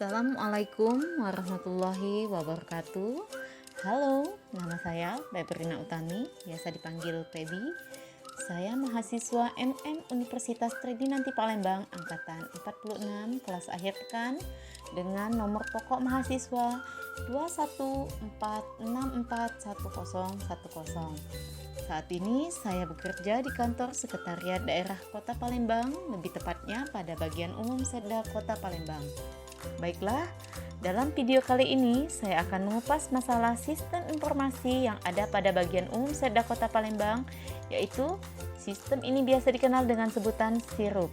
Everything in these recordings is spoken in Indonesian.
Assalamualaikum warahmatullahi wabarakatuh. Halo, nama saya Febrina Utami, biasa dipanggil Febi. Saya mahasiswa MM Universitas Tridinanti Palembang angkatan 46 kelas akhir pekan dengan nomor pokok mahasiswa 214641010. Saat ini saya bekerja di kantor Sekretariat Daerah Kota Palembang, lebih tepatnya pada bagian umum Setda Kota Palembang. Baiklah, dalam video kali ini saya akan mengupas masalah sistem informasi yang ada pada bagian umum Setda Kota Palembang, yaitu sistem ini biasa dikenal dengan sebutan sirup.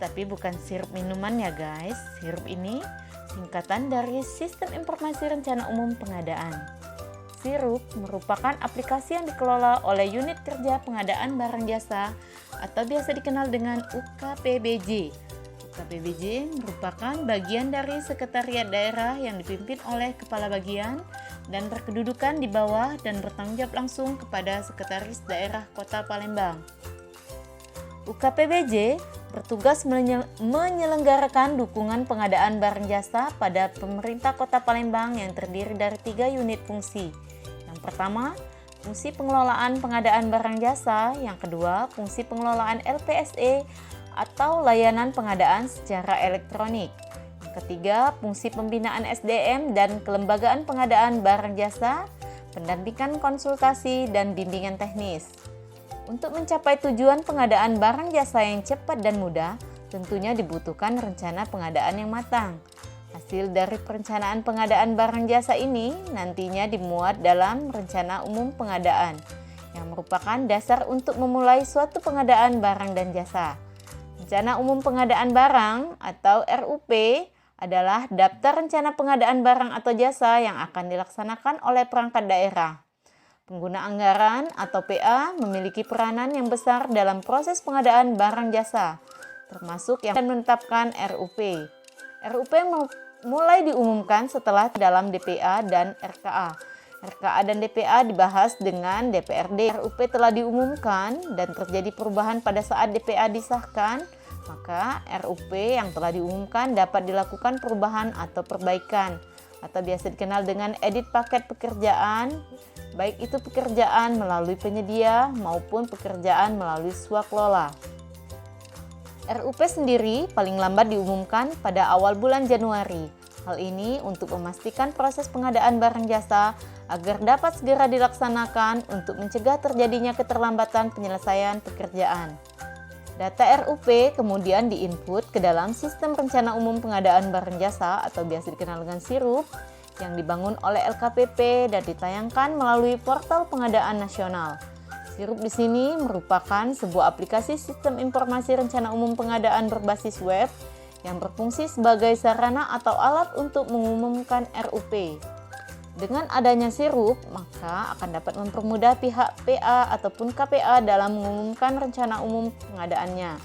Tapi bukan sirup minuman ya guys. Sirup ini singkatan dari Sistem Informasi Rencana Umum Pengadaan. Sirup merupakan aplikasi yang dikelola oleh Unit Kerja Pengadaan Barang Jasa atau biasa dikenal dengan UKPBJ. UKPBJ merupakan bagian dari sekretariat daerah yang dipimpin oleh kepala bagian dan berkedudukan di bawah dan bertanggung jawab langsung kepada Sekretaris Daerah Kota Palembang. UKPBJ bertugas menyelenggarakan dukungan pengadaan barang jasa pada pemerintah Kota Palembang yang terdiri dari 3 unit fungsi. Yang pertama, fungsi pengelolaan pengadaan barang jasa. Yang kedua, fungsi pengelolaan LPSE atau layanan pengadaan secara elektronik. Yang ketiga, fungsi pembinaan SDM dan kelembagaan pengadaan barang jasa, pendampingan konsultasi dan bimbingan teknis. Untuk mencapai tujuan pengadaan barang jasa yang cepat dan mudah, tentunya dibutuhkan rencana pengadaan yang matang. Hasil dari perencanaan pengadaan barang jasa ini nantinya dimuat dalam Rencana Umum Pengadaan, yang merupakan dasar untuk memulai suatu pengadaan barang dan jasa. Rencana Umum Pengadaan Barang atau RUP adalah daftar rencana pengadaan barang atau jasa yang akan dilaksanakan oleh perangkat daerah. Pengguna anggaran atau PA memiliki peranan yang besar dalam proses pengadaan barang jasa, termasuk yang menetapkan RUP. RUP mulai diumumkan setelah dalam DPA dan RKA. RKA dan DPA dibahas dengan DPRD. RUP telah diumumkan dan terjadi perubahan pada saat DPA disahkan, maka RUP yang telah diumumkan dapat dilakukan perubahan atau perbaikan, atau biasa dikenal dengan edit paket pekerjaan, baik itu pekerjaan melalui penyedia maupun pekerjaan melalui swaklola. RUP sendiri paling lambat diumumkan pada awal bulan Januari. Hal ini untuk memastikan proses pengadaan barang jasa agar dapat segera dilaksanakan untuk mencegah terjadinya keterlambatan penyelesaian pekerjaan. Data RUP kemudian diinput ke dalam Sistem Rencana Umum Pengadaan Barang Jasa atau biasa dikenal dengan SIRUP yang dibangun oleh LKPP dan ditayangkan melalui Portal Pengadaan Nasional. Sirup di sini merupakan sebuah aplikasi sistem informasi rencana umum pengadaan berbasis web yang berfungsi sebagai sarana atau alat untuk mengumumkan RUP. Dengan adanya sirup, maka akan dapat mempermudah pihak PA ataupun KPA dalam mengumumkan rencana umum pengadaannya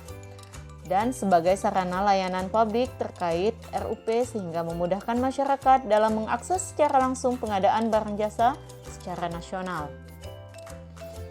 dan sebagai sarana layanan publik terkait RUP sehingga memudahkan masyarakat dalam mengakses secara langsung pengadaan barang jasa secara nasional.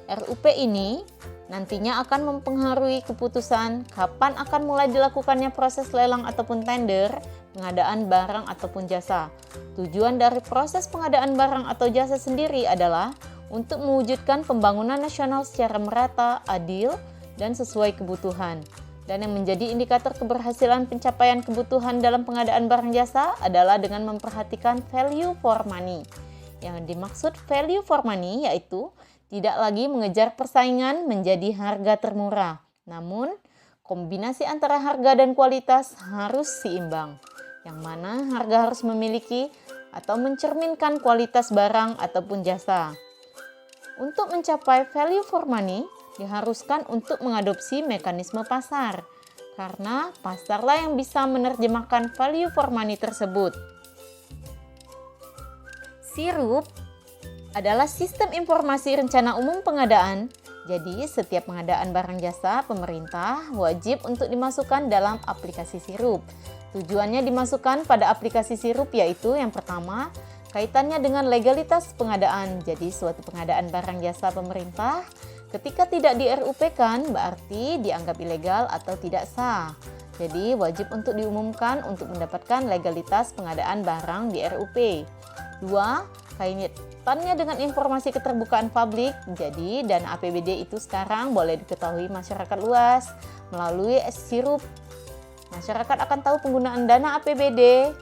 RUP ini nantinya akan mempengaruhi keputusan kapan akan mulai dilakukannya proses lelang ataupun tender pengadaan barang ataupun jasa. Tujuan dari proses pengadaan barang atau jasa sendiri adalah untuk mewujudkan pembangunan nasional secara merata, adil, dan sesuai kebutuhan. Dan yang menjadi indikator keberhasilan pencapaian kebutuhan dalam pengadaan barang jasa adalah dengan memperhatikan value for money. Yang dimaksud value for money yaitu tidak lagi mengejar persaingan menjadi harga termurah, namun kombinasi antara harga dan kualitas harus seimbang, yang mana harga harus memiliki atau mencerminkan kualitas barang ataupun jasa. Untuk mencapai value for money, diharuskan untuk mengadopsi mekanisme pasar, karena pasarlah yang bisa menerjemahkan value for money tersebut. Sirup adalah sistem informasi rencana umum pengadaan. Jadi, setiap pengadaan barang jasa pemerintah wajib untuk dimasukkan dalam aplikasi sirup. Tujuannya dimasukkan pada aplikasi sirup yaitu yang pertama, kaitannya dengan legalitas pengadaan. Jadi, suatu pengadaan barang jasa pemerintah ketika tidak di RUP-kan berarti dianggap ilegal atau tidak sah. Jadi wajib untuk diumumkan untuk mendapatkan legalitas pengadaan barang di RUP. 2. Kaitannya dengan informasi keterbukaan publik. Jadi dana APBD itu sekarang boleh diketahui masyarakat luas melalui sirup. Masyarakat akan tahu penggunaan dana APBD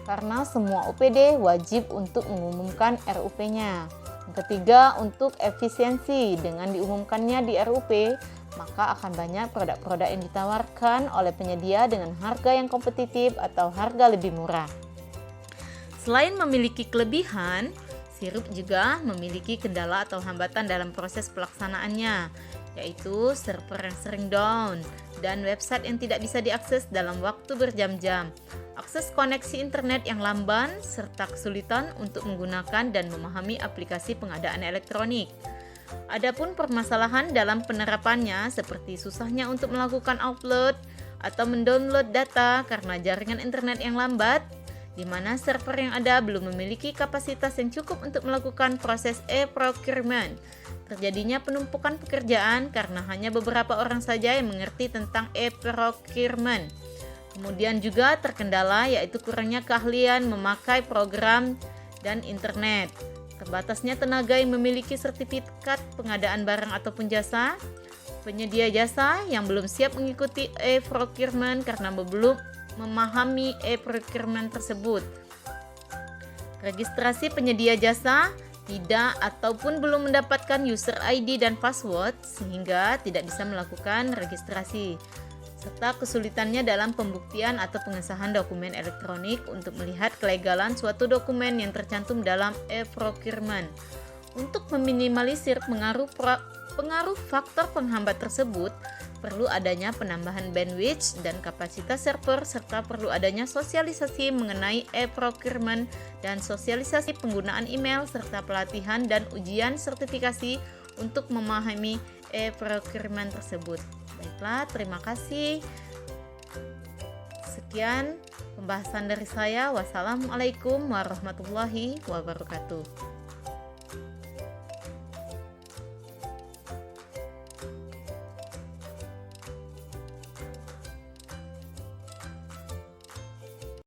karena semua OPD wajib untuk mengumumkan RUP-nya. Yang ketiga, untuk efisiensi. Dengan diumumkannya di RUP, maka akan banyak produk-produk yang ditawarkan oleh penyedia dengan harga yang kompetitif atau harga lebih murah. Selain memiliki kelebihan, sirup juga memiliki kendala atau hambatan dalam proses pelaksanaannya, yaitu server yang sering down dan website yang tidak bisa diakses dalam waktu berjam-jam, akses koneksi internet yang lamban, serta kesulitan untuk menggunakan dan memahami aplikasi pengadaan elektronik. Adapun permasalahan dalam penerapannya seperti susahnya untuk melakukan upload atau mendownload data karena jaringan internet yang lambat, di mana server yang ada belum memiliki kapasitas yang cukup untuk melakukan proses e-procurement. Terjadinya penumpukan pekerjaan karena hanya beberapa orang saja yang mengerti tentang e-procurement. Kemudian juga terkendala yaitu kurangnya keahlian memakai program dan internet. Terbatasnya tenaga yang memiliki sertifikat pengadaan barang ataupun jasa. Penyedia jasa yang belum siap mengikuti e-procurement karena belum memahami e-procurement tersebut. Registrasi penyedia jasa tidak ataupun belum mendapatkan user ID dan password sehingga tidak bisa melakukan registrasi, serta kesulitannya dalam pembuktian atau pengesahan dokumen elektronik untuk melihat kelegalan suatu dokumen yang tercantum dalam e-procurement. Untuk meminimalisir pengaruh faktor penghambat tersebut, perlu adanya penambahan bandwidth dan kapasitas server serta perlu adanya sosialisasi mengenai e-procurement dan sosialisasi penggunaan email serta pelatihan dan ujian sertifikasi untuk memahami e-procurement tersebut. Baiklah, terima kasih. Sekian pembahasan dari saya. Wassalamualaikum warahmatullahi wabarakatuh.